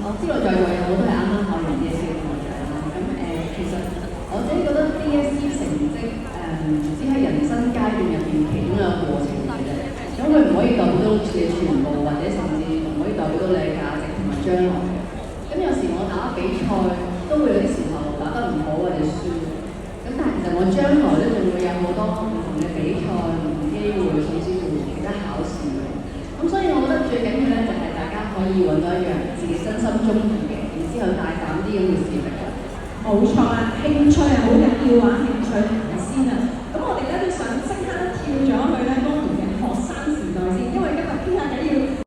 我知道在座有好多係啱啱考完 DSE 嘅同學仔啦。咁其實我自己覺得 DSE 成績只係人生階段入邊其中一個過程嚟嘅啫。咁佢唔可以代表到你全部，或者甚至唔可以代表到你嘅價值同埋將來嘅。咁有時我打比賽都會有啲時候打得唔好或者輸。咁但係其實我將來咧仲會有好多唔同嘅比賽、唔同機會，甚至乎其他考試嘅。咁所以我覺得最緊要咧就係大家可以揾到一樣自己真心中意嘅，然之後大膽啲咁去試力。冇錯啦，興趣係好緊要啊，興趣先啊。咁我哋咧都想即刻跳咗去咧當年嘅學生時代先，因為今日傾下偈要。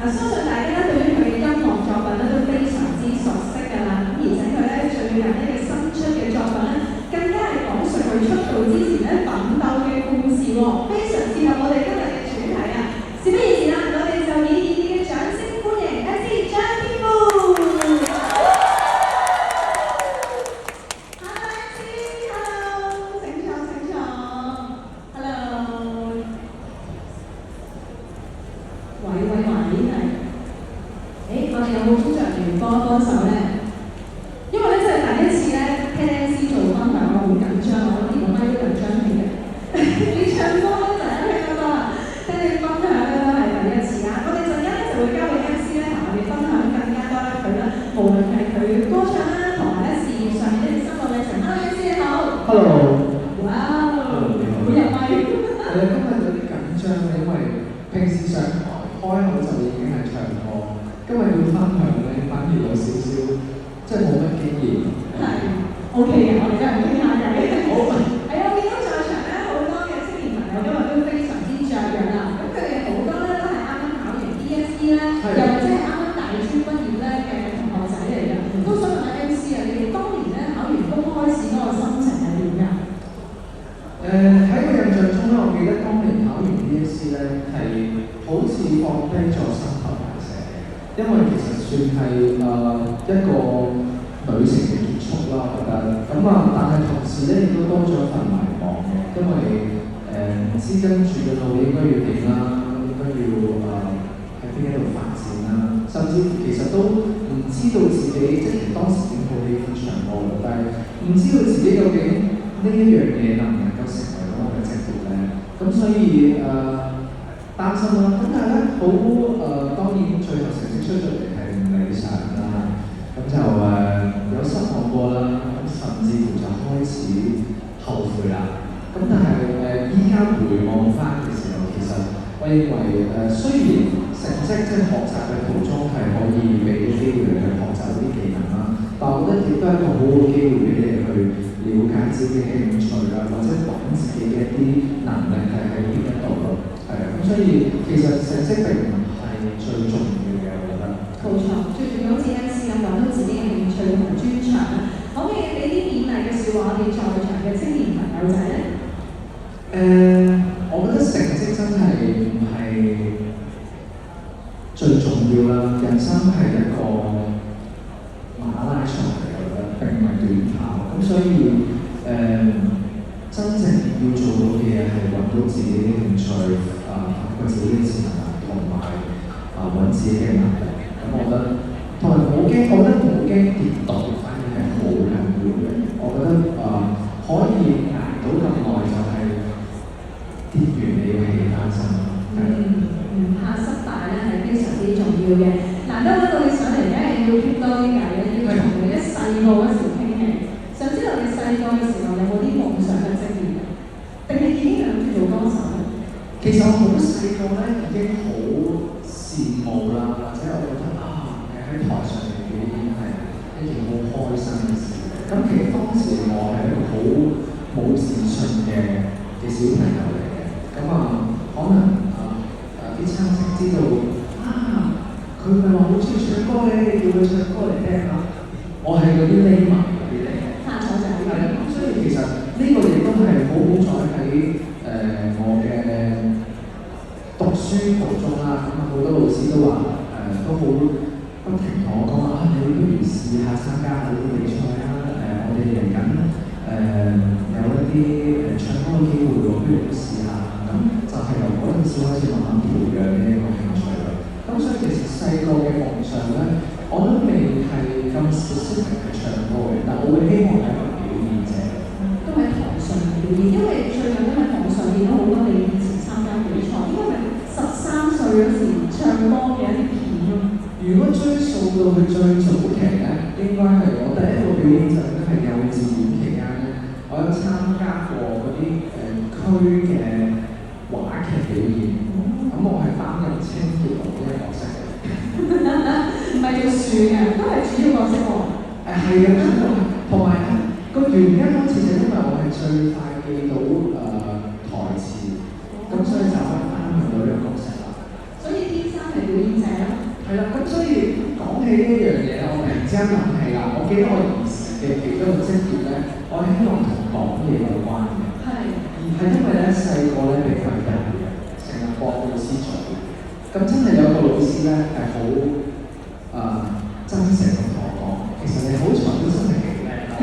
相信大家對於佢嘅音樂作品咧都非常之熟悉㗎啦，咁而且佢咧最近呢嘅新出嘅作品咧，更加係講述佢出道之前咧奮鬥嘅故事喎，非常適合我哋今日嘅主題啊！事不宜遲啦，我哋就以熱烈嘅掌聲歡迎 MC 張天賦。有冇工作人員幫手咧？因為咧真係第一次咧聽 MC 做分享，我好緊張，我連個咪都緊張起嘅。你唱歌咧就係聽得多啦，聽你分享咧都係第一次啊！我哋陣間咧就會交俾 MC 咧同我哋分享更加多咧佢咧，無論係佢歌唱啦，同埋咧事業上面一啲心路歷程。MC 你好 ，Hello，哇，好入咪。今日有啲緊張，因為平時上台開口就已經係唱歌。今日要分享咧，反而有少少即係冇乜經驗。係 ，OK 嘅，我哋都係傾下偈。好。係啊，我見到在場咧好多嘅青年朋友今日都非常之雀躍啦。咁佢哋好多咧都係啱啱考完 DSE 咧，又或者係啱啱大專畢業咧嘅同學仔嚟嘅。都想問下 MC 啊，你哋當年咧考完公開試嗰個心情係點㗎？喺我印象中咧，我記得當年考完 DSE 咧係好似放低咗心頭大石。因為其實算係一個旅程嘅結束啦，我覺得。咁但係同時咧亦都多咗一份迷茫嘅，因為唔知跟住嘅路應該要點啦，應該要喺邊一度發展啦，甚至其實都唔知道自己即係當時已經好喜歡唱歌啦，但係唔知道自己究竟呢一樣嘢能唔能夠成為到我嘅職業咧？咁所以擔心啦，咁但係咧好當然最後成績出咗嚟係唔理想啦，咁就有失望過啦，咁甚至乎就開始後悔啦。咁但係依家回望翻嘅時候，其實我認為雖然成績即係學習嘅途中係可以俾啲機會你去學習一啲技能啦，但我覺得亦都係一個好好機會俾你去了解自己嘅興趣啦，或者揾自己嘅一啲能力係喺邊一度咯。係啊，咁所以其實成績並唔係最重要嘅，我覺得。冇錯，最重要好似 MC 咁講到自己嘅興趣同埋專長啦。可唔可以俾啲勉勵嘅説話我哋在場嘅青年朋友仔咧？我覺得成績真係唔係最重要啦，人生係一個馬拉松嚟嘅，我覺得並唔係短跑。咁所以真正要做到嘅嘢係揾到自己嘅興趣，發掘自己嘅潛能，同埋揾自己嘅能力。咁我覺得同埋冇驚，我覺得冇驚跌倒，反而係好緊要嘅。我覺得可以捱到咁耐就係跌完你要起翻身。唔怕失敗咧係非常之重要嘅。難得揾到你上嚟，梗係要傾多啲偈嘅，要從你一細個嗰時傾起。想知道你細個嘅時候有冇啲夢想嘅職業？定係已經諗住做歌手？其實我好細個咧已經好羨慕啦，或者我覺得喺台上面表演係一件好開心嘅事。咁其實當時嚟講小朋友嚟嘅，咁可能啲親戚知道佢咪話好中意唱歌嘅，你叫佢唱歌嚟聽下。我係嗰啲匿埋嗰啲嚟嘅。怕醜仔。係啦，咁所以其實呢個亦都係好彩喺我嘅讀書途中啦，咁好多老師都話都好不停同我講話你不如試下參加下呢啲比賽啦。我哋嚟緊有一啲唱歌嘅機會喎，不如都試下。咁就係由嗰陣時開始慢慢培養呢一個興趣啦。咁所以其實細個嘅夢想咧，我都未係咁 specific 嘅唱歌嘅，但我會希望係一個表演者。都喺台上表演，因為最近都喺網上見到好多你以前參加比賽，應該係13歲嗰時唱歌嘅一啲片咯。如果追溯到佢最早期咧，應該係我第一個表演就應該係幼稚園期間咧，我有參加過嗰啲區嘅話劇表演。咁我係擔任清潔佬呢個角色嘅。唔係做樹嘅，都係主要角色喎。係啊，同埋個原因好似就因為我係最快記到台詞，咁所以就可以擔任到呢個角色啦。所以天生係表演者咯。係啦，咁所以講起呢一樣嘢，我突然之間諗起啦，我記得我兒時嘅其中一個職業咧，我係希望同講嘢有關嘅。係因為咧細個咧比較幼嘅，成日駁老師嘴，咁真係有個老師咧係好真誠咁同我講，其實你好彩都真係幾叻啦，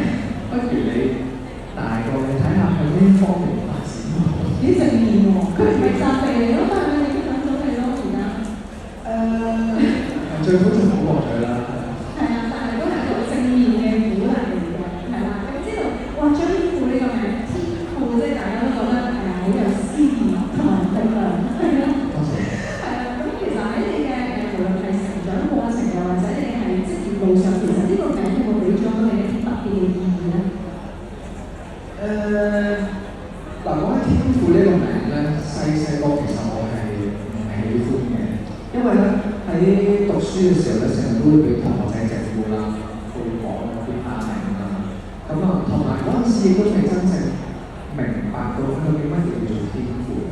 不如你大個你睇下向呢方面發展好。幾正面喎，佢唔係責備你咯，但係你等咗你咯而家。最好就唔好落佢啦。係啊，但係都係一個正面嘅鼓勵嚟嘅，係啦。咁知道哇，張天賦呢個名天賦，即係大家都覺得好有詩意同埋力量，係咯。多謝。係啊，咁其實喺你嘅無論係成長過程又或者你係職業路上，其實呢個名有冇俾咗你一啲特別嘅意義咧？講起天賦呢個名咧，細個其實我係唔喜歡嘅，因為咧喺讀書嘅時候咧，成日都會俾同學仔直呼啦，會講啲花名㗎嘛。咁同埋嗰陣時亦都未真正明白到究竟乜嘢叫做天賦嘅。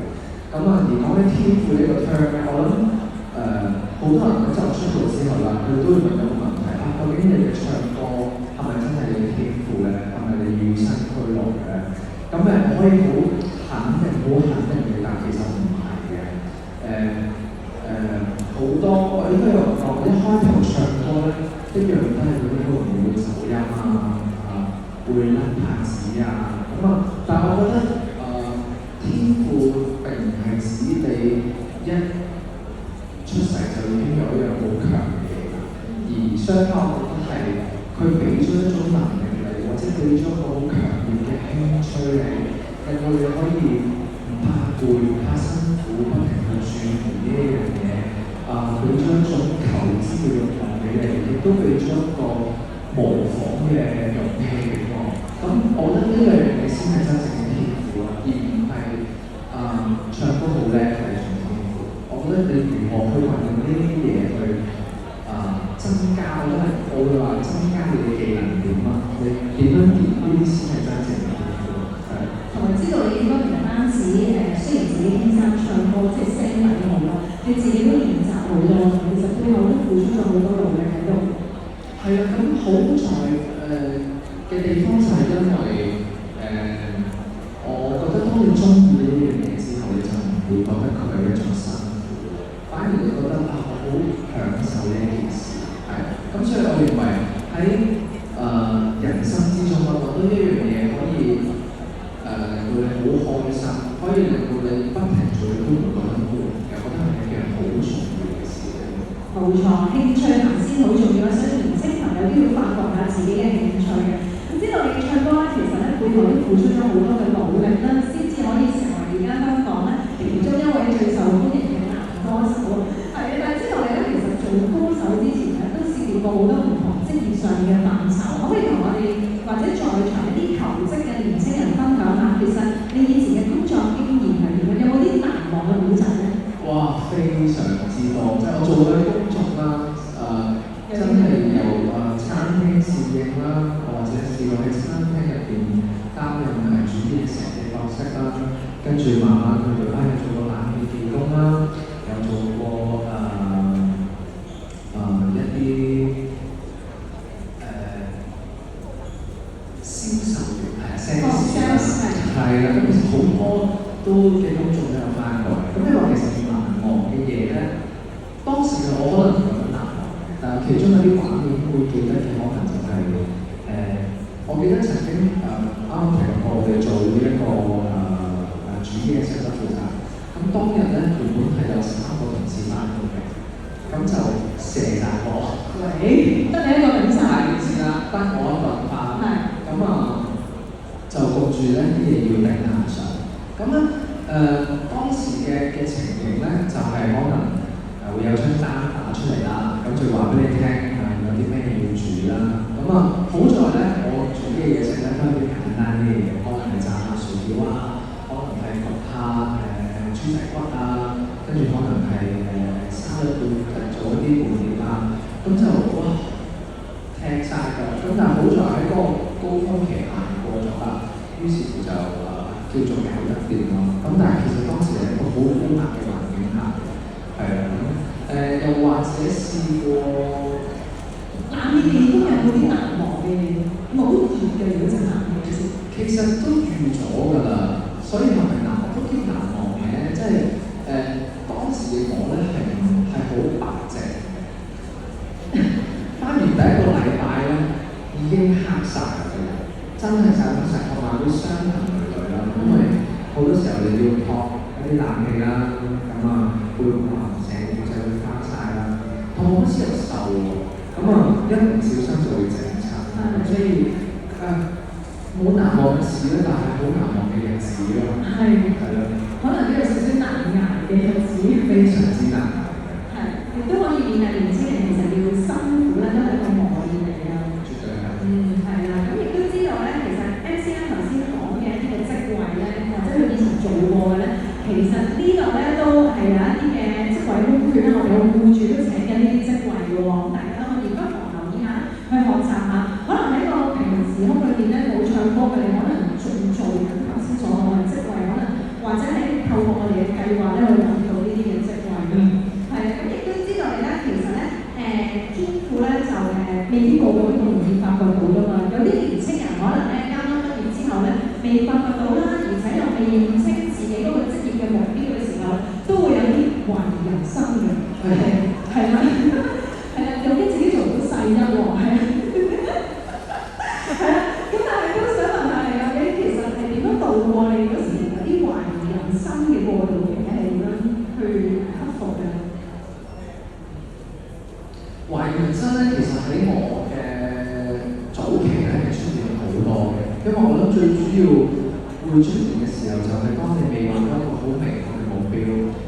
而講起天賦呢個 term 咧，我諗好多人喺就出道之後啦，佢都會問一個問題究竟你嘅唱歌係咪真係你嘅天賦咧？係咪你與生俱來嘅？咁我可以好肯定嘅，但其實唔係嘅。好多我應該有講，一開頭唱歌咧，一樣都係嗰啲會唔會走音會甩拍子但係我覺得天賦並唔係指你一出世就已經有一樣好強嘅嘢，而相反我覺得係佢俾咗一種能力你，或者俾咗一個好強烈嘅興趣你，令到你可以唔怕攰、唔怕辛苦，不停去鑽研呢一樣嘢。俾咗一種求知嘅慾望俾你，亦都俾咗一個模仿嘅勇氣俾我。咁我覺得呢樣嘢先係真正嘅天賦而唔係唱歌好叻係一種天賦。我覺得你如何去運用呢啲嘢去增加，我會話增加你嘅技能點你點樣練呢啲先係真正嘅天賦。同埋知道你應該唔單止雖然自己天生唱歌，即係聲韻好啦，你自己都練習好多，其實背後都付出咗好多努力喺度。係啊，咁好在嘅地方就係因為我覺得當你中意呢樣嘢之後，你就唔會覺得佢係一種辛苦，反而你覺得我好享受呢一件事。咁所以我認為喺人生之中揾到一樣嘢可以令到你好開心，可以令到你不停做你都唔會覺得悶嘅，我覺得係一件好重要嘅事嚟。冇錯，興趣行先好重要，所以年輕朋友都要發掘下自己嘅興趣嘅。咁知道你唱歌咧，其實咧背後都付出咗好多嘅努力啦，先至可以成為而家香港咧其中一位最受歡迎嘅男歌手。係啊，但係知道你咧其實做歌手之前咧都涉獵過好多唔同職業上嘅範疇，可唔可以同我哋或者在場一啲求職嘅年輕人分享下，其實你以前嘅工作經驗係點樣？有冇啲難忘嘅故仔咧？哇，非常之多，即係我做嘅工作啦，真係由餐廳侍應啦，或者試過喺餐廳入邊擔任煮嘢食嘅角色啦，跟跟住慢慢去做，做過冷氣技工啦，又做過一啲銷售員sales 啦，係啦，咁其實好多都嘅工作都有翻過。咁你話其實難忘嘅嘢咧，當時嘅我可能唔係咁難忘，但係其中有啲畫面會記得嘅可能就係、我記得曾經啱啱提過我哋做呢一個主機嘅負責負責。咁當日咧原本係有3個同事翻工嘅，咁就射晒我。喂，得你一個頂晒件事啦，得我一個人翻。係。咁就焗住咧啲嘢要頂硬上。咁咧當時嘅情形咧就係、可能會有張單打出嚟啦，咁就話俾你聽有啲咩要注意啦。咁好在咧我煮嘅嘢食咧都係啲簡單啲嘅嘢，可能係炸下薯條啊，可能係焗下豬仔骨啊，跟住可能係沙律做一啲拌料啊，咁就哇踢晒㗎。咁但係好在喺嗰個高峰期行過咗啦，於是乎就叫做搞得掂咯。咁但係其實當時係一個好高壓嘅環境下，係啊。又或者試過冷氣技工有冇啲難忘嘅嘢？冇熱嘅嗰陣冷氣先。其實都預咗㗎啦，所以係咪難忘都幾難忘嘅？即係當時嘅我咧係好白淨嘅，翻完第一個禮拜咧已經黑晒㗎啦，真係曬黑晒，同埋會傷痕累累啦，因為好多時候你要托一啲冷氣啦，咁會成件就會花晒啦，同埋好似又瘦喎，咁一唔小心就會整親，所以冇難忘嘅事咧，但係好難忘嘅日子咯。係咯。可能都有少少難捱嘅日子。非常之難捱嘅。係，亦都可以勉勵年青人其實要辛苦咧，都係一個磨練嚟㗎。絕對係。係啦，咁亦都知道咧，其實 MCN 頭先講嘅一啲嘅職位咧，或者佢以前做過嘅咧，其實呢度咧都係有一啲嘅職位空缺啦，我哋有僱主都請緊呢啲職位嘅喎，大家都可以不妨留意下，去學習下。可能喺個平行時空裏邊咧冇唱歌嘅，你可能仲做緊頭先所講嘅職位，可能或者喺透過我哋嘅計劃咧去揾到呢啲嘅職位。係啊，咁亦都知道你咧，其實咧天賦咧就未必個個都咁容易發掘到㗎嘛。有啲年青人可能咧啱啱畢業之後咧未發掘到啦，而且又未認清自己嗰個職業嘅目標嘅時候，都會有啲懷疑人生嘅。係啦，係啦，有啲自己做唔到細音喎，係啊。係啦，咁但係都想問下你啦，你其實係點樣度過你嗰時有啲懷疑人生嘅過渡期咧？係點樣去克服嘅？懷疑人生咧，其實喺我嘅早期咧係出現好多嘅，因為我諗最主要會出現嘅時候就係當你未揾到一個好明確嘅目標，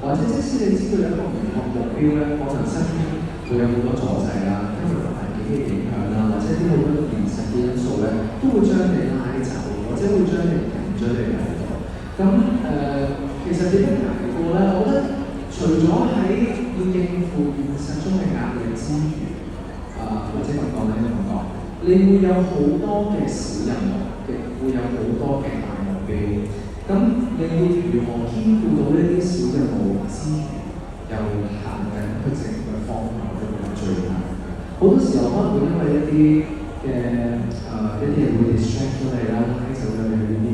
或者即使你知道有一個明確目標咧，可能身邊會有好多阻滯啦，因為環境嘅影響啦，或者啲好多現實嘅因素咧，都會將你拉走，或者會將你引咗你嚟到。咁其實點樣捱過咧？我覺得除咗喺要應付現實中嘅壓力之餘，或者咁講咧，咁講，你會有好多嘅小任務嘅，會有好多嘅大目標。咁你要如何兼顧到呢啲小任務之餘，又行緊去正嘅方向，都係最難嘅。好多時候可能會因為一啲人會 distract 咗你啦，拉走咗你嗰啲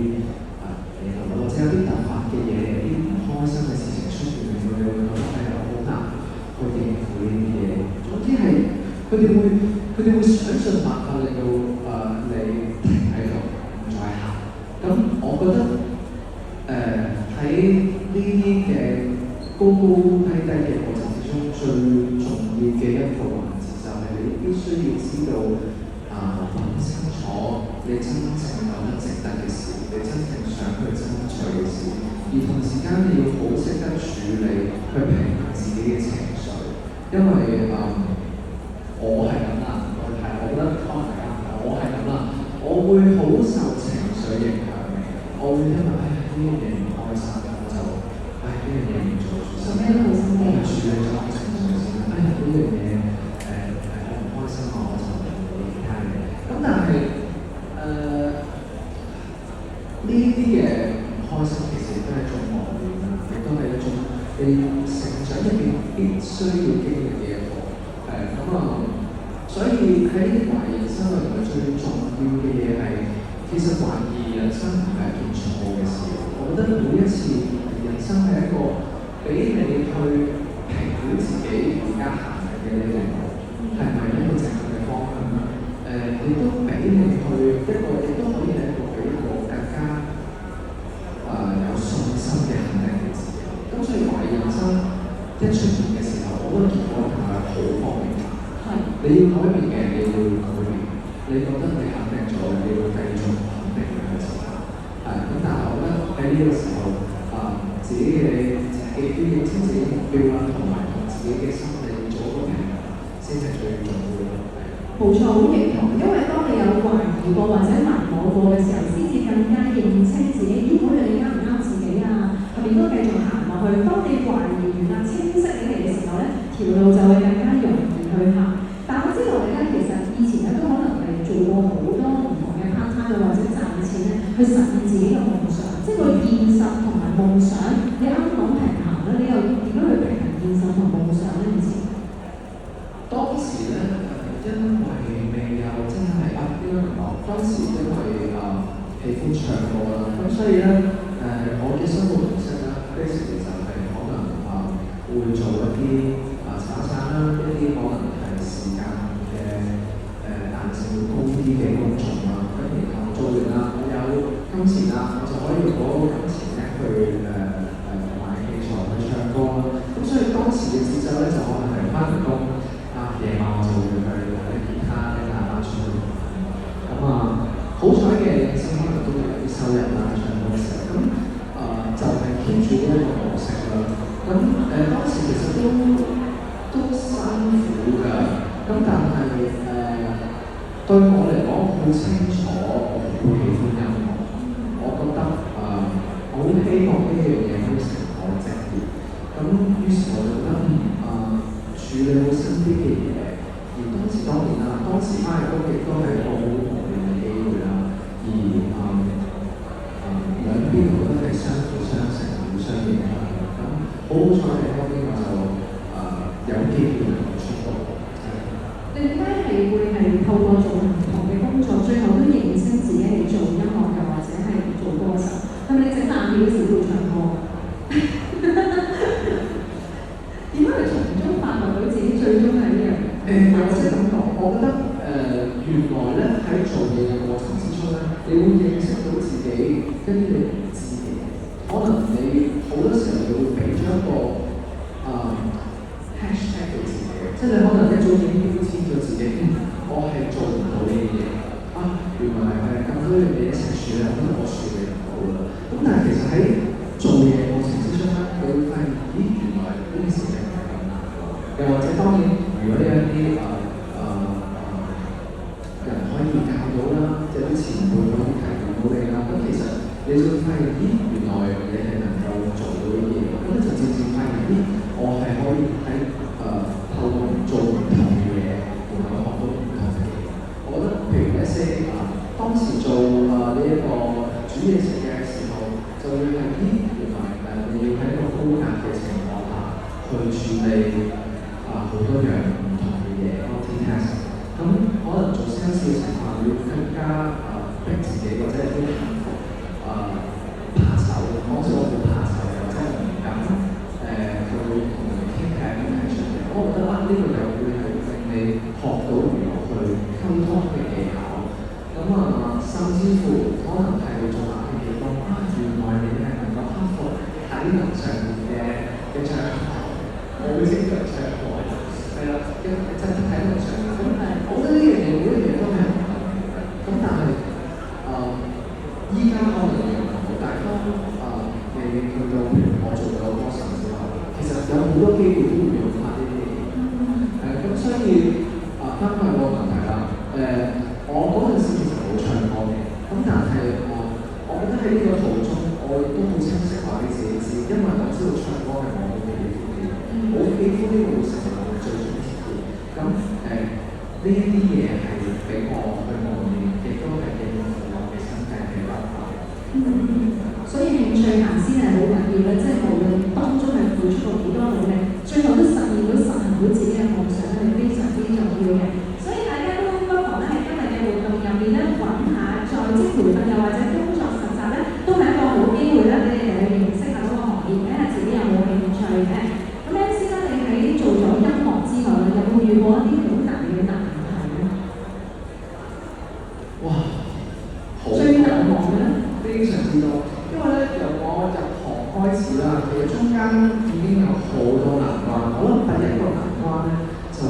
或者有啲突發嘅嘢，有啲唔開心嘅事情出現，令到你會覺得係好難去應付呢啲嘢。總之係佢哋會想盡辦法令到你停喺度，唔再行。咁我覺得喺呢啲嘅高高低低嘅過程之中，最重要嘅一個環節就係你必須要知道諗清楚你真正覺得值得嘅事，你真正想去爭取嘅事，而同時間你要好識得處理去平衡自己嘅情緒，因為我係咁啦，我覺得可能係我係咁啦，我會好受情緒影響嘅，我會因為呢樣嘢唔開心，我就呢樣嘢唔做住，做咩都好心機，處理咗我情緒先，呢樣嘢我唔開心我就唔理其他嘢，咁但係呢啲嘅唔開心其實都係一種必須要經歷嘅一個所以喺懷疑人生裏面最重要嘅嘢係，其實懷疑人生唔係一件錯嘅事。我覺得每一次人生係一個俾你去評估自己而家行嘅呢條路係咪一個正確嘅方向啦？亦都俾你去一個，亦都可以係一個俾一個更加有信心嘅肯定嘅自己。咁所以懷疑人生一出現嘅時候，我覺得結果係好方便嘅。你要改變嘅，你會改變；你覺得你肯定咗，你會繼續肯定佢嘅時候。咁但係我覺得喺呢個時候，自己要認清自己目標啦，同埋同自己嘅心理做一個平衡，先係最重要嘅。冇錯，好認同。因為當你有懷疑過或者盲摸過嘅時候，先至更加認清自己，咦嗰樣嘢啱唔啱自己啊？係咪應該繼續行落去？當你懷疑完啦、清晰起嚟嘅時候咧，條路就會更加容易去行。但我知道你咧，其實以前咧都可能係做過好多唔同嘅 part time 或者賺錢咧，去實現自己嘅夢想。即係個現實同埋夢想，你啱啱講平衡咧，你又點樣去平衡現實同夢想咧？以前當時咧，因為未有真係應該咁講，當時因為喜歡唱歌啦，咁所以咧我嘅生活模式咧，basically就係可能會做一啲炒散啦，一啲可能係時間嘅彈性會高啲嘅工作啦，咁然後做完啦，我有金錢啦，我就可以攞金錢咧去買器材去唱歌啦。咁所以當時嘅節奏咧就可能係翻完工夜晚我就會去攞啲吉他跟大家出去。好彩嘅人生可能都會有啲收入啦，唱歌嘅時候，就係 keep 住呢一個模式啦。當時其實都辛苦㗎，但係對我嚟講，我好清楚我好喜歡音樂，我覺得我好希望呢樣嘢可以成為我嘅職業。於是我就覺得處理好身邊嘅嘢，而當然啦，當時翻嚟工亦都係一個好磨練嘅機會啦。而兩邊我覺得係相輔相成、互相影響。好彩喺嗰邊我就有機會出國。你點解係會係透過做唔同嘅工作，最後都認清自己係做音樂嘅，或者係做歌手？係咪你整爛片嗰時會唱歌？點解你從中發掘到自己最終係呢樣？或者咁講，我覺得原來咧喺做嘢嘅過程之中咧，你會認識到自己，跟住你唔知嘅嘢。可能你好多時候你會俾咗一個#俾自己，即係你可能一早已經標籤咗自己，我係做唔到呢啲嘢。原來咁多樣嘢一齊處理，可能我處理唔到啦。咁但係其實喺做嘢過程之中咧，你會發現，咦，原來呢件事情係咁難嘅。又或者當然，如果你有啲人可以教到啦，即係啲前輩可以提點到你啦，咁其實你就會發現，咦，原來你係能夠做到啲嘢，咁就漸漸發現，咦，我係可以喺透過做唔同嘅嘢，然後學到唔同嘅嘢。我覺得譬如一些當時做呢一個煮嘢食嘅時候，就會係咦，原來你要喺一個高壓嘅情況下去處理好多樣唔同嘅嘢 multi-task。咁可能做 sales 嘅情況要更加逼自己，或者係啲客服怕醜，講笑我好怕醜，或者係唔敢佢會同人哋傾偈咁提出嚟。我覺得呢個又會係令你學到如何去溝通嘅技巧。甚至乎可能係做下嘅地方原來你係能夠克服體能上面嘅障礙。我會經常唱歌，係啦，即係體能上面。我覺得呢樣嘢每一樣都係唔同嘅。但係依家可能又唔好，但係當你去到譬如我做咗歌手之後，其實有好多機會都會用翻呢啲嘢。所以翻返個問題啦。我嗰陣時其實冇唱歌嘅，但係我覺得喺呢個途中，我亦都好清晰話俾自己知，因為我知道唱歌係我好喜歡嘅嘢，我喜歡呢個會成為我最終目標。呢一啲嘢係俾我去磨練，亦都係應付我嘅身體嘅辦法。所以興趣行先係好緊要咧，即係無論當中係付出過幾多努力，最後都實現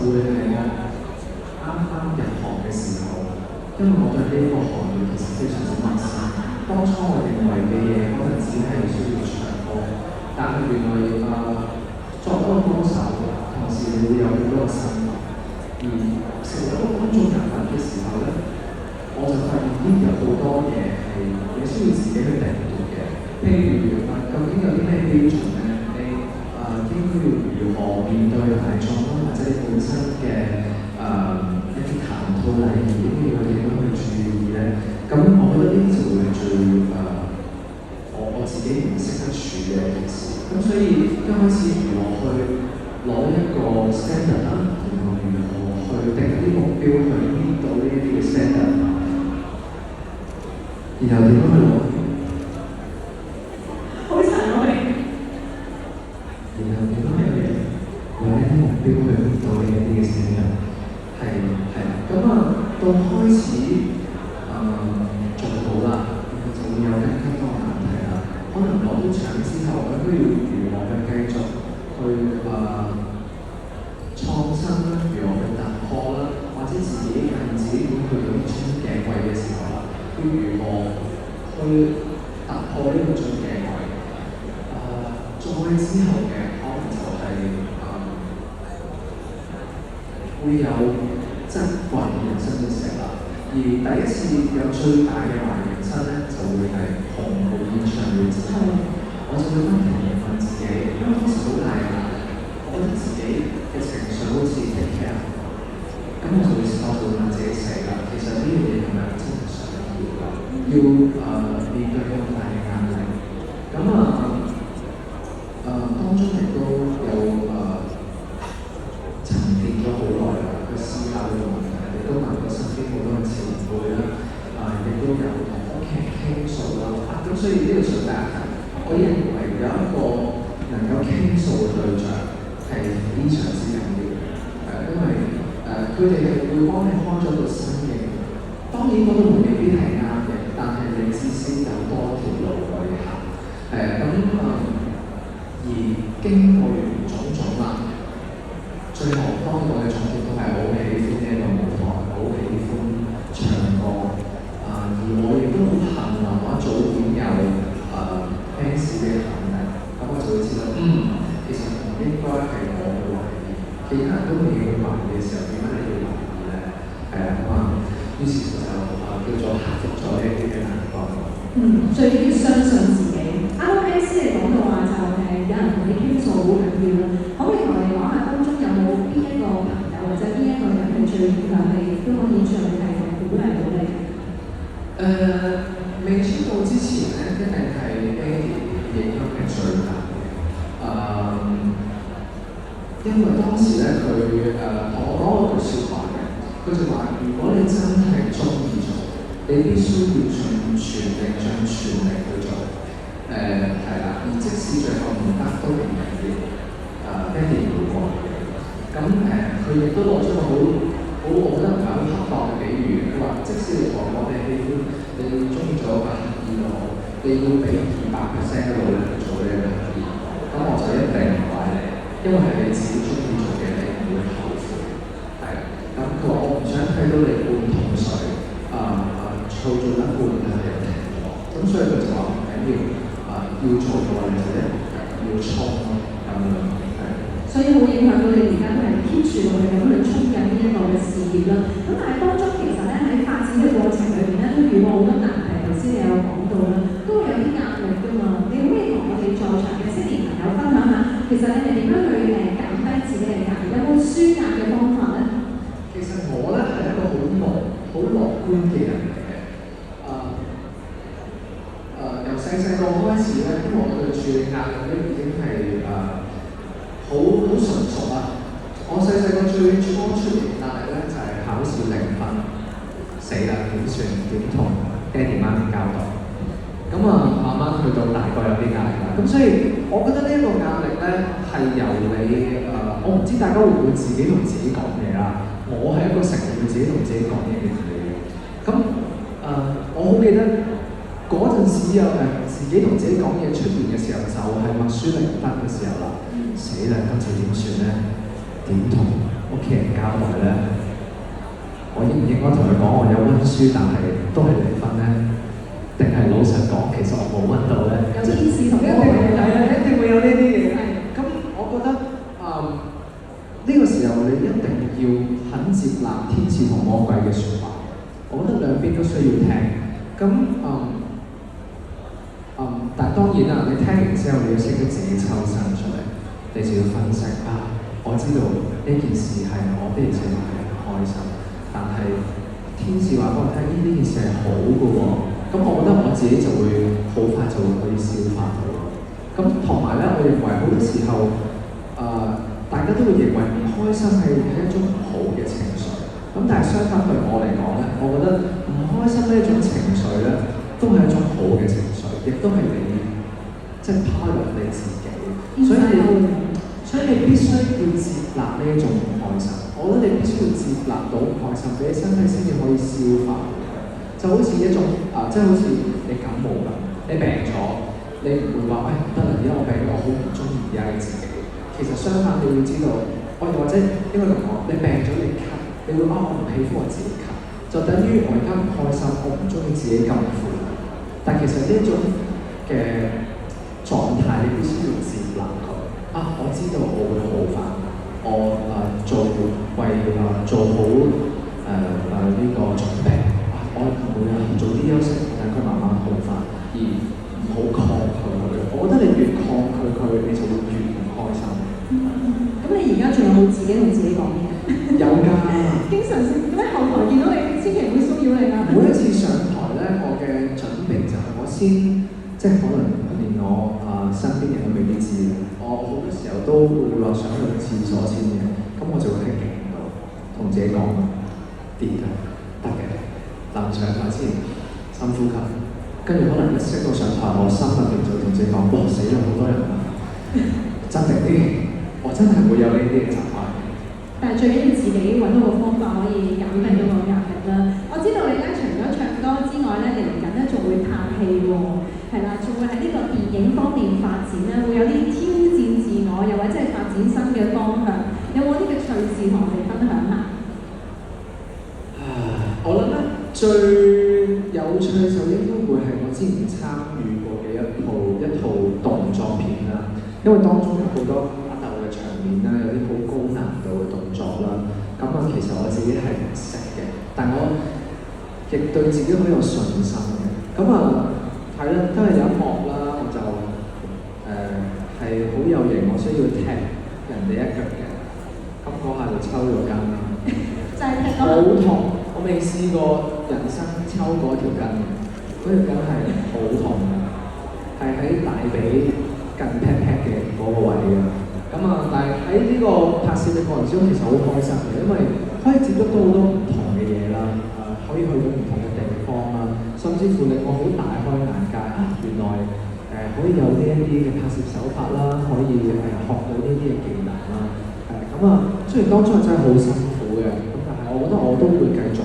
會係我啱啱入行嘅時候，因為我對呢個行業其實非常之陌生。當初我認為嘅嘢可能只係需要唱歌，但係原來作為一個歌手，同時你會有好多個身份，而成為一個公眾人物嘅時候咧，我就發現呢有好多嘢係你需要自己去定奪嘅。譬如究竟有啲咩標準咧？應該要如何面對大眾啦，或者你本身嘅一啲談吐禮儀應該要點樣去注意咧？咁我覺得呢啲就會係最我自己唔識得處理嘅一件事。咁所以一開始如何去攞一個 standard 啦，然後如何去定一啲目標去 meet 到呢一啲嘅 standard， 然後點樣去攞？然後點樣去有一啲目標去到呢一啲嘅事情，係啦。咁到開始做到啦，就會有更加多難題啦。可能攞到獎之後，我都要如何去繼續去創新啦，如何去突破啦，或者自己發現自己點去到啲樽頸位嘅時候啦，要如何去突破呢個樽頸位？再之後嘅可能就係會有質疑人生嘅時候啦。而第一次有最大嘅懷疑人生咧，就會係紅館演唱會之後，我就會不停地問自己，因為當時好大壓力，我覺得自己嘅情緒好似take care，咁我就會問自己死啦，其實呢樣嘢係咪真係想要面對咁大嘅壓力？咁當中亦都有沉澱咗好耐啦，去思考呢個問題，亦都問過身邊好多嘅前輩啦，亦都有同屋企人傾訴啦。咁所以呢個上大一題，我認為有一個能夠傾訴嘅對象係非常之緊要嘅。因為佢哋係會幫你開咗個新嘅，當然嗰個未必係啱嘅，但係你至少有多條路可以行。而經過完種種啦，最後當我嘅總結都係好喜歡呢一個舞台，好喜歡唱歌。而我亦都好幸運，我一早已經有fans 嘅肯定，咁我就會知道，其實唔應該係我去懷疑，其他人都未去懷疑嘅時候，點解你要懷疑咧？於是就叫做克服咗呢啲嘅難關。最要相信自己。啱啱 MC 你講到話就有人同你傾訴好緊要啦，可唔可以同我哋講下當中有冇邊一個朋友或者邊一個人係最影響你，都可以將你係鼓勵到你？未出道之前咧，一定係 Eddie 影響係最大嘅。因為當時咧佢同我講過句説話嘅，佢就話：如果你真係中意做，你必須要盡全力去做。係啦，而即使最後唔得都唔緊要，Eddie 會過嚟嘅。咁佢亦都攞出個好，我覺得唔係好恰當嘅比喻。佢話：即使你同我哋喜歡，你中意咗一個乞兒都好，你要俾200%嘅努力去做呢一個乞兒。咁我就一定唔怪你，因為係你自己中意做嘅，你唔會後悔。係。咁佢話：我唔想睇到你半桶水，做一半就停咗。咁所以佢就話唔緊要。要做嘅話，你就要衝咯，咁樣係。所以好影響到你而家都係 keep 住我哋咁去衝緊呢一個嘅事業啦。咁但係當中其實咧喺發展嘅過程裏邊咧，都遇過好多難題。頭先你有講到啦，都會有啲壓力㗎嘛。你可唔可以同我哋在場嘅青年朋友分享下，其實你係點樣去減低自己嘅壓力？有冇舒壓嘅方法咧？其實我咧係一個好樂觀嘅人嚟嘅。由細個開始咧，因為我對住壓力咧已經係好純熟啦。我細個最初出現壓力咧就係考試0分，死啦點算？點同爹哋媽咪交代？咁慢慢去到大個有啲壓力啦。咁所以我覺得呢一個壓力咧係由你我唔知大家會唔會自己同自己講嘢啦。我係一個成日會自己同自己講嘢嘅人嚟嘅。咁我好記得。嗰陣時有自己同自己講嘢出現嘅時候，就係默書0分嘅時候啦。死啦！今次點算咧？點同屋企企人交代咧，我應唔應該同佢講我有温書，但係都係零分咧？定係老實講，其實我冇温到咧？有天使同魔鬼嘅係啊，一定會有呢啲嘢。咁我覺得呢個時候你一定要肯接納天使同魔鬼嘅説話。我覺得兩邊都需要聽。咁但係當然啦，你聽完之後你要識得自己抽身出嚟，你就要分析啊。我知道呢件事係我的而且確係唔開心，但係天使話俾我聽呢件事係好嘅喎。咁我覺得我自己就會好快就會可以消化到。咁同埋咧，我認為好多時候大家都會認為唔開心係一種唔好嘅情緒。咁但係相反對我嚟講咧，我覺得唔開心呢一種情緒咧，都係一種好嘅情緒，亦都係你即係 part of 你自己。所以你必須要接納呢一種唔開心。我覺得你必須要接納到唔開心，你嘅身體先至可以消化佢。就好似一種即係好似你感冒咁，你病咗，你唔會話唔得啦，而家我病咗，我好唔中意而家嘅自己。其實相反，你要知道，或者應該咁講，你病咗你咳，你會我唔喜歡我自己咳，就等於我而家唔開心，我唔中意自己咁苦。但其實呢一種嘅狀態，你必須要接納佢。我知道我會好返，我做好呢個準備。我每日早啲休息，等佢慢慢好返，而唔好抗拒佢。我覺得你越抗拒佢，你就會越唔開心。咁你而家仲有冇自己同自己講嘢？有㗎。經常性咁喺後台見到你，千祈唔好騷擾你啊！每一次上台咧，我嘅準備就係我先，即係可能連我身邊人都未必知嘅。我好多時候都會話想去廁所先嘅，咁我就會喺鏡度同自己講掂㗎，得嘅。臨上台先深呼吸，跟住可能一識到上台，我心入邊就同自己講：哇死啦，好多人啊！鎮定啲，我真係會有呢啲嘅習慣。但係最緊要自己揾到個方法可以減低到個壓力啦。我知道你咧除咗唱歌之外咧，你嚟緊咧仲會拍戲喎，係啦，仲會喺呢個電影方面發展咧，會有啲挑戰自我，又或者係發展新嘅方向。有冇啲嘅趣事同我哋分享下？我諗咧最有趣就應該會係我之前參與過嘅一套動作片啦，因為當中有好多打鬥嘅場面啦，有啲好高難度嘅動作啦。咁其實我自己係唔識嘅，但我亦對自己好有信心嘅。係啦，都係有一幕啦，我就係好有型，我需要踢人哋一腳嘅，咁嗰下就抽咗筋啦，就係踢好痛。我未試過人生抽嗰條筋，嗰條筋係好痛嘅，係喺大髀近 pat pat 嘅嗰個位嘅。但係喺呢個拍攝嘅過程中，其實好開心嘅，因為可以接觸到好多唔同嘅嘢啦，可以去到唔同嘅地方啦，甚至乎令我好大開眼界原來可以有呢一啲嘅拍攝手法啦，可以學到呢啲嘅技能啦。雖然當初真係好辛苦嘅。我覺得我都會繼續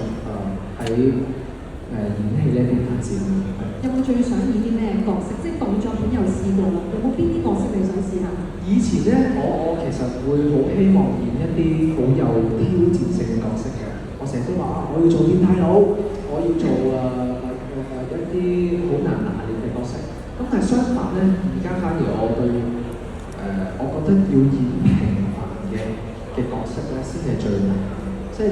喺演戲呢邊發展。有冇最想演啲咩角色？即係動作片有試過啦，有冇邊啲角色你想試下？以前咧，我其實會好希望演一啲好有挑戰性嘅角色嘅。我成日都話我要做變態佬，我要做一啲好難拿捏嘅角色。咁但係相反咧，而家反而我對我覺得要演平凡嘅角色咧，先係最難。即係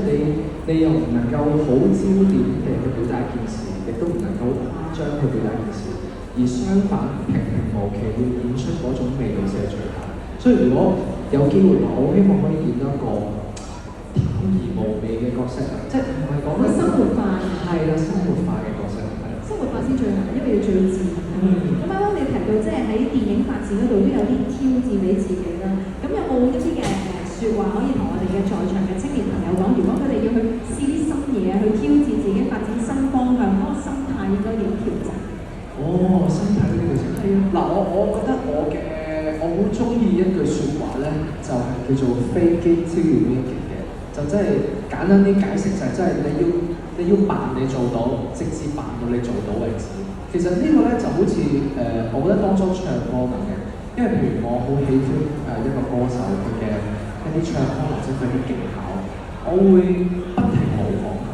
你又唔能夠好焦點地去表達一件事，亦都唔能夠誇張去表達一件事，而相反平無奇要演出嗰種味道先係最難。所以如果有機會話，我希望可以演一個甜而無味嘅角色，即係唔係講緊生活化係啦，生活化嘅角色係啦。生活化先最難，因為要最自然。咁啱啱你提到即係喺電影發展嗰度都有啲挑戰俾自己啦。咁有冇一啲嘅説話可以同我哋嘅在場嘅青年朋友講？如果佢哋要去試啲新嘢，去挑戰自己發展新方向，嗰個心態應該點調整？心態呢個先係啊！嗱，我覺得我好中意一句説話咧，就係叫做飛機超越 making 嘅，就真係簡單啲解釋就係真係你要扮你做到，直至扮到你做到為止。其實呢個咧就好似我覺得當初唱歌咁嘅，因為譬如我好喜歡一個歌手佢嘅一啲唱腔或者佢啲技巧，我會不停模仿佢，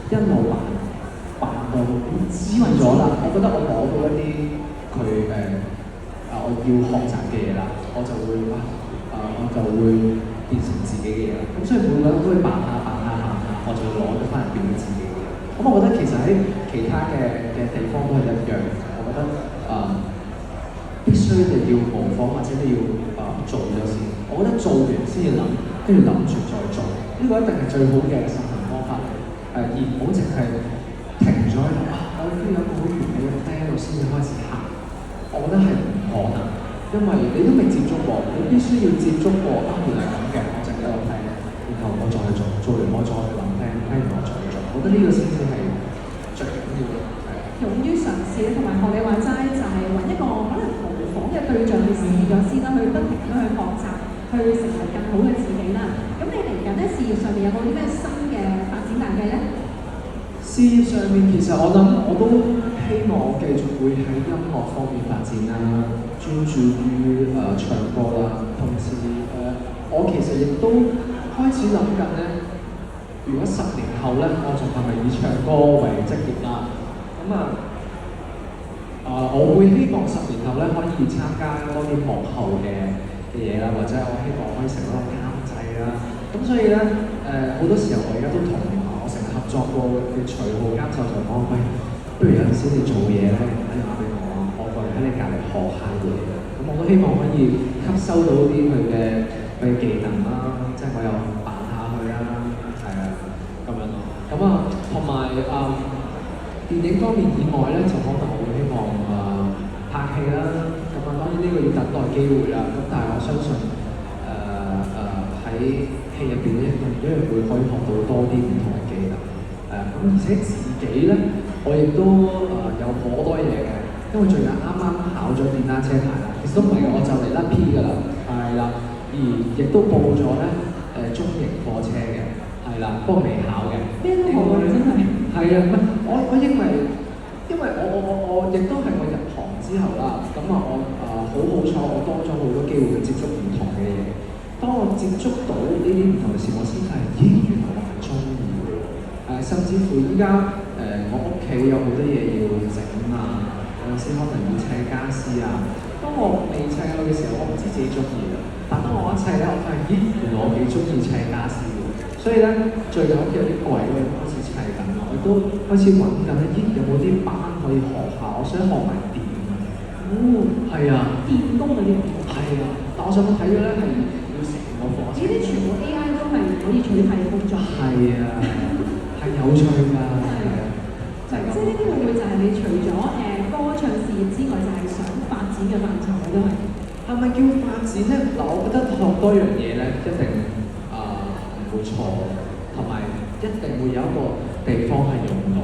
一路扮到知為咗啦。我覺得我攞到一啲佢我要學習嘅嘢啦，我就會變成自己嘅嘢啦。咁所以每個人都會扮下，我就會攞咗翻嚟變咗自己嘅嘢。咁我覺得其實喺其他嘅地方都係一樣。我覺得必須你要模仿或者你要做咗先。我覺得做完先至諗，跟住諗住再做，呢個一定係最好嘅實行方法嚟。而唔好淨係停咗喺度我要有個好完美嘅 plan 度先至開始行。我覺得係唔可能，因為你都未接觸過，你必須要接觸過原來咁嘅，我就有個 plan，然後我再去做，做完我再去諗 plan 完我再去做。我覺得呢個先至係最緊要嘅。勇於嘗試同埋學你話齋，就係揾一個可能模仿嘅對象去試咗先啦，去不停咁去學習，去成為更好嘅自己啦。咁你嚟緊咧事業上面有冇啲咩新嘅發展大計咧？事業上面其實我諗我都希望我繼續會喺音樂方面發展啦，專注於唱歌啦，同時我其實亦都開始諗緊咧，如果10年後咧，我仲係咪以唱歌為職業啦？咁我會希望10年後咧可以參加多啲幕後嘅嘢啦，或者我希望可以成為一個監製啦。咁所以咧好多時候我而家都同我成日合作過嘅徐浩監製就講：喂，不如有陣時你做嘢咧打電話俾我過嚟喺你隔離學下嘢。咁我都希望可以吸收到啲佢嘅技能啦，即係我又扮下佢啦，係啊咁樣咯。咁同埋電影方面以外咧，就可能我會希望拍戲啦。咁當然呢個要等待機會啦。咁但係我相信喺戲入邊咧，因為會可以學到多啲唔同嘅技能。咁而且自己咧，我亦都有好多嘢嘅。因為最近啱啱考咗電單車牌啦，其實都唔係嘅，我就嚟甩 P 㗎啦，係啦。而亦都報咗咧中型貨車嘅，係啦，不過未考嘅。咩都好啊，真係。係啊，唔係我認為，因為我亦都係我入行之後啦，咁我好彩，我多咗好多機會去接觸唔同嘅嘢。當我接觸到呢啲唔同嘅事，我先發現，咦，原來我係中意嘅。甚至乎依家我屋企有好多嘢要整啊，有陣時可能要砌家私啊。當我未砌佢嘅時候，我唔知自己中意嘅。但當我一砌咧，我發現，咦，原來我幾中意砌家私嘅。所以咧，最近屋企有啲櫃咧開始砌緊啦，我都開始揾緊咧，咦，有冇啲班可以學下？我想學埋電啊。係啊。電工嗰啲。係啊，但我上網睇咗咧係要成個課程。呢啲全部 AI 都係可以取替嘅工作。係啊，係有趣㗎。係啊。即係呢啲會唔會就係你除咗歌唱事業之外，就係想發展嘅範疇咧？都係。係咪叫發展咧？嗱，我覺得學多樣嘢咧，一定唔會錯，同埋一定會有一個地方係用到。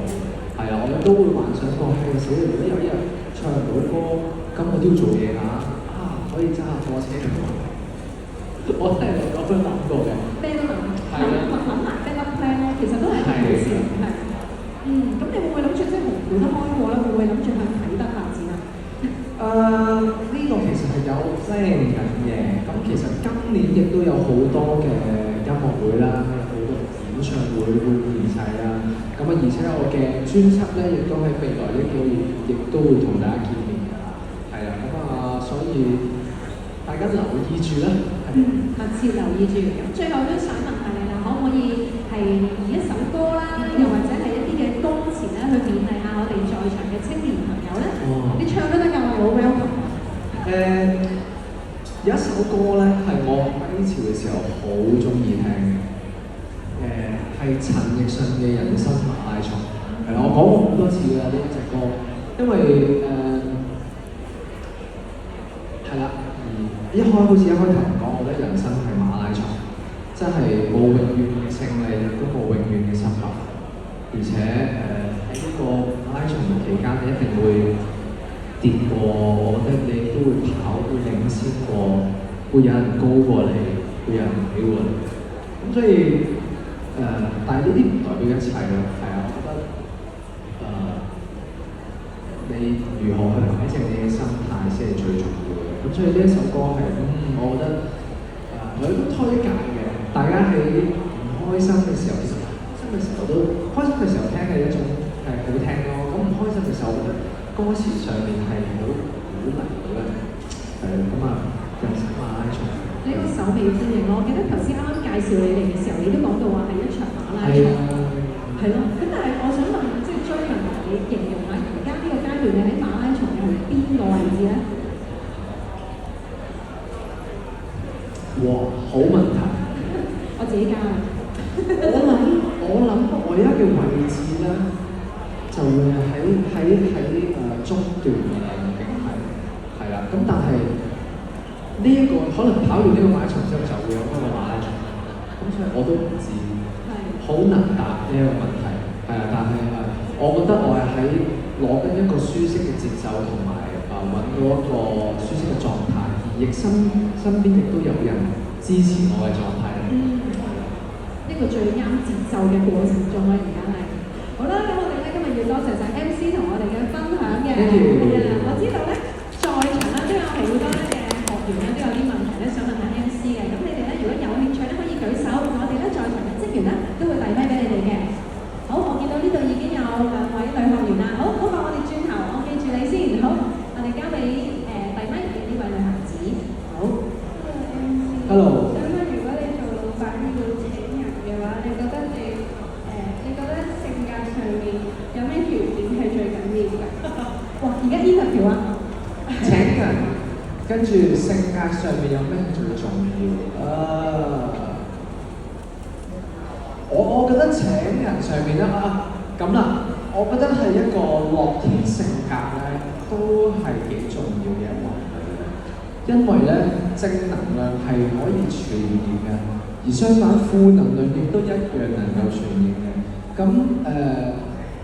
係啊，我都會幻想過，係死啦！如果有一日唱唔到歌，咁我都要做嘢㗎。可以揸下貨車㗎嘛？我真係有咁樣諗過嘅。咩都諗，諗埋 backup plan 咯，其實都係一件好事嚟嘅。咁你會唔會諗住即係紅館都開過咧？會唔會諗住向啟德發展啊？呢個其實係有 plan 緊嘅。咁其實今年亦都有好多嘅音樂會啦，有好多演唱會會面世啦。咁而且我嘅專輯咧，亦都喺未來呢幾個月，亦都會同大家見面㗎啦。係啊，所以大家留意住啦。密切留意住。咁最後都想問下你啦，可唔可以係以一首歌啦，又或者係一啲嘅歌詞咧，去勉勵下我哋在場嘅青年朋友咧？你唱都得㗎，我好 welcome。有一首歌咧，係我低潮嘅時候好中意聽嘅。係陳奕迅嘅《人生馬拉松》。係啦，我講過好多次㗎呢一隻歌，因為係啦。一開頭講，我覺得人生係馬拉松，真係冇永遠嘅勝利，亦都冇永遠嘅失敗。而且喺呢個馬拉松嘅期間，你一定會跌過，我覺得你都會跑，會領先過，會有人高過你，會有人比過你。咁所以但係呢啲唔代表一切咯。係啊，我覺得你如何去擺正你嘅心態先係最重要嘅。咁所以呢一首歌係我覺得佢都推介嘅。大家喺唔開心嘅時候，其實開心嘅時候都開心嘅時候聽係一種好聽咯。咁唔開心嘅時候，我覺得歌詞上面係好鼓勵到嘅。咁啊，人生馬拉松。呢個手臂歡迎我記得頭先啱啱介紹你哋嘅時候，你都講到話係一場馬拉松。係咯。咁但係我想問，即係追問你形容下而家呢個階段你喺馬拉松嘅邊個位置咧？哇，好問題！我自己加啦。我諗我而家嘅位置咧，就會喺中段㗎啦，已經係啦。咁但係呢一個可能跑完呢個馬拉松之後就會有嗰個馬拉松，咁所以我都唔知，好難答呢一個問題。係啊，但係我覺得我係喺攞緊一個舒適嘅節奏同埋揾到一個舒適嘅狀態，而亦身邊亦都有人支持我嘅狀態。呢個最啱節奏嘅過程中啦，而家係。好啦，咁我哋咧今日要多謝晒 MC 同我哋嘅分享嘅。我知道咧，在場咧都有好多嘅學員咧都有啲問題咧想問下 MC 嘅。咁你哋咧如果有興趣咧可以舉手，我哋咧在場嘅職員咧都會遞咪俾你哋嘅。好，我見到呢度已經有2位女學員啦。好，嗰個我哋轉頭，我記住你先。好，我哋交俾遞咪嘅呢位女孩子。好。Hello。哇！而家 interview 啊，請人跟住性格上面有咩最重要？我覺得請人上面咧咁啦，我覺得係一個樂天性格咧，都係幾重要嘅一環嚟嘅。因為咧正能量係可以傳染嘅，而相反負能量亦都一樣能夠傳染嘅。咁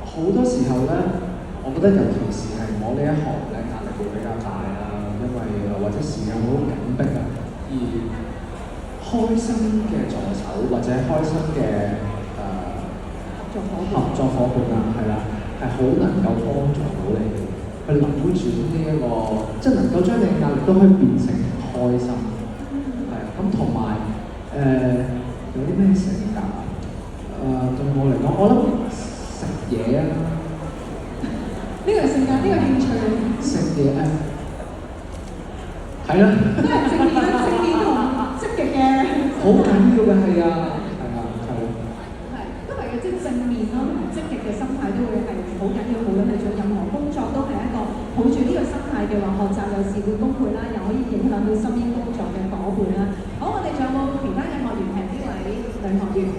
好多時候咧。我覺得尤其是係我呢一行咧，壓力會比較大啦，因為或者時間好緊迫啊，而開心嘅助手或者開心嘅合作夥伴啊，係啦，係好能夠幫助到你去扭轉呢一個，即係能夠將你嘅壓力都可以變成開心，係啊，咁同埋有啲咩性格對我嚟講，我諗食嘢啊。呢個性格，呢個興趣。食嘢係啦。都係正面同積極嘅。好緊要嘅係啊，都係嘅，即係正面咯，同埋積極嘅心態都會係好緊要，無論係做任何工作都係一個抱住呢個心態嘅話，學習有時會崩潰啦，又可以影響到身邊工作嘅夥伴啦。好，我哋仲有冇其他嘅學員係呢位女學員？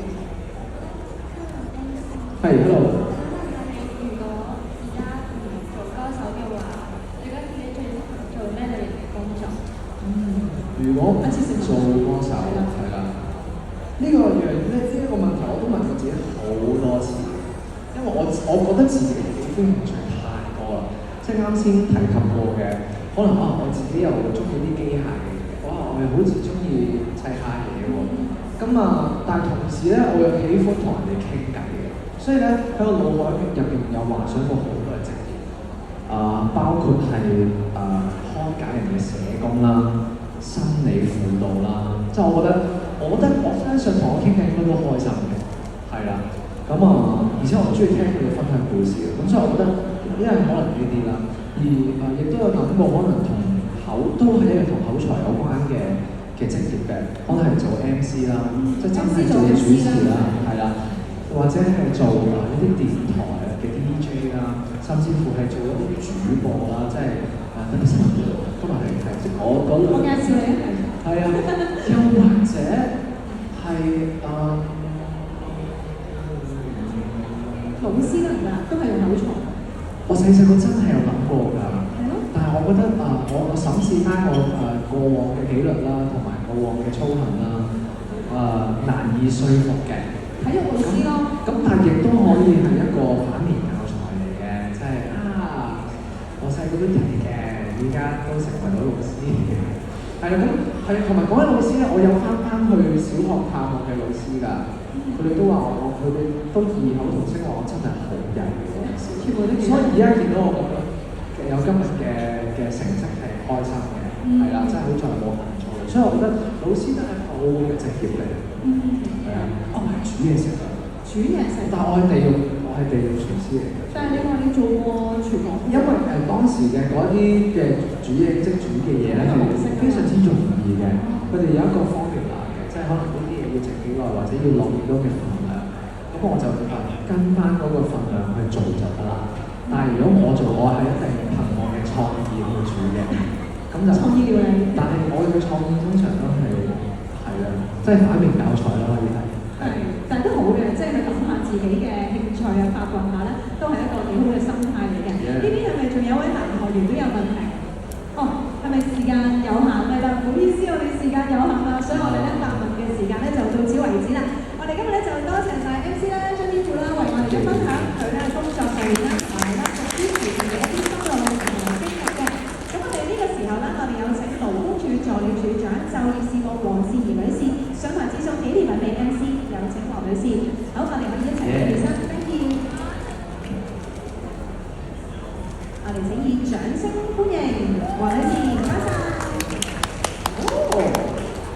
係 ，hello。如果做歌手係啦，呢個問題我都問過自己好多次，因為我覺得自己喜歡興趣太多啦，即係啱先提及過嘅，可能我自己又中意啲機械嘅嘢，我又好似中意砌下嘢喎，咁但係同時咧，我又喜歡同人哋傾偈嘅，所以咧喺個腦海入邊有幻想過好多嘅職業，包括係開解人嘅社工啦。心理輔導啦，即係我覺得我相信同我傾偈應該都開心嘅，係啦，咁而且我中意聽佢哋分享故事嘅，咁所以我覺得因為可能呢啲啦，而亦都有諗過可能都係一樣同口才有關嘅職業嘅，可能係做 MC 啦，即係真係做主持啦，係啦，或者係做一啲電台嘅 DJ 啦，甚至乎係做一啲主播啦，即係特別新聞都係即我講。我介紹你係啊，又或者係老師嚟㗎，都係用口才。我細個真係有諗過㗎，但係我覺得我審視翻我過往嘅紀律啦，同埋過往嘅操行啦，難以說服嘅。體育老師咯。咁但係亦都可以係一個反面教材嚟嘅，即係我細個都睇嘅，而家都成為咗老師嘅。係啦，咁係同埋講起老師咧，我有翻去小學探望嘅老師㗎，佢哋都話佢哋都異口同聲話我真係好曳嘅老師。所以而家見到我覺得有今日嘅成績係開心嘅，係啦，真係好在冇行錯。所以我覺得老師都係嘅職業嚟。哦，係煮嘢食啊！煮嘢食。但係我係地獄廚師嚟嘅。但係你話你做過廚房？因為當時嘅嗰啲嘅煮嘢即煮嘅嘢咧係非常之容易嘅，佢哋有一個 formula 嘅，即係可能呢啲嘢要整幾耐，或者要落幾多嘅份量，咁我就跟翻嗰個份量去做就得啦。但係如果我做，我係一定憑我嘅創意去煮嘅，咁就創意料理。但係我嘅創意通常都係啦，即係反面教材啦，可以係。係，但係都好嘅，即係去諗下自己嘅興趣啊，發掘下咧，都係一個幾好嘅心態嚟嘅。呢邊係咪仲有位男學員都有問題？哦，係咪時間有限㗎啦？唔好意思，我哋時間有限啦，所以我哋咧答問嘅時間咧就到此為止啦。我哋今日咧就多謝晒 MC 啦、張天賦啦，為我哋嘅分享佢咧工作上面啦，同埋咧屬於前嘅一啲心路歷程同埋經歷嘅。咁我哋呢個時候咧，我哋有請勞工處助理處長就業事務黃善儀女士上台致送紀念品俾 MC， 有請黃女士。好，我哋可以一齊起身 ，thank you。我哋請以掌聲歡迎黃女士，唔該晒。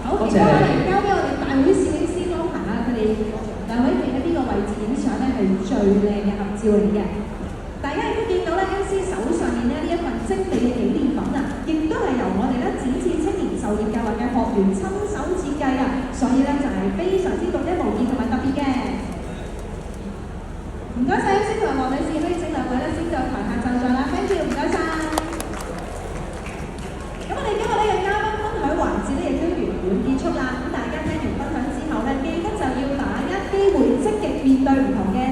好，而家我哋交俾我哋大會攝影師安排下，佢哋兩位企喺呢個位置影相咧係最靚嘅合照嚟嘅。大家亦都見到咧 MC 手上面咧呢一份精美嘅紀念品啊，亦都係由我哋咧展翅青年就業計劃嘅學員親手設計啊，所以咧就係非常之獨一無二同埋特別嘅。唔該晒 MC 同埋黃女士，可以請兩位咧先到台下就座啦 ，thank you， 唔該晒。咁我哋今日呢個嘉賓分享環節咧亦都圓滿結束啦。咁大家聽完分享之後咧，記得就要把握機會積極面對唔同嘅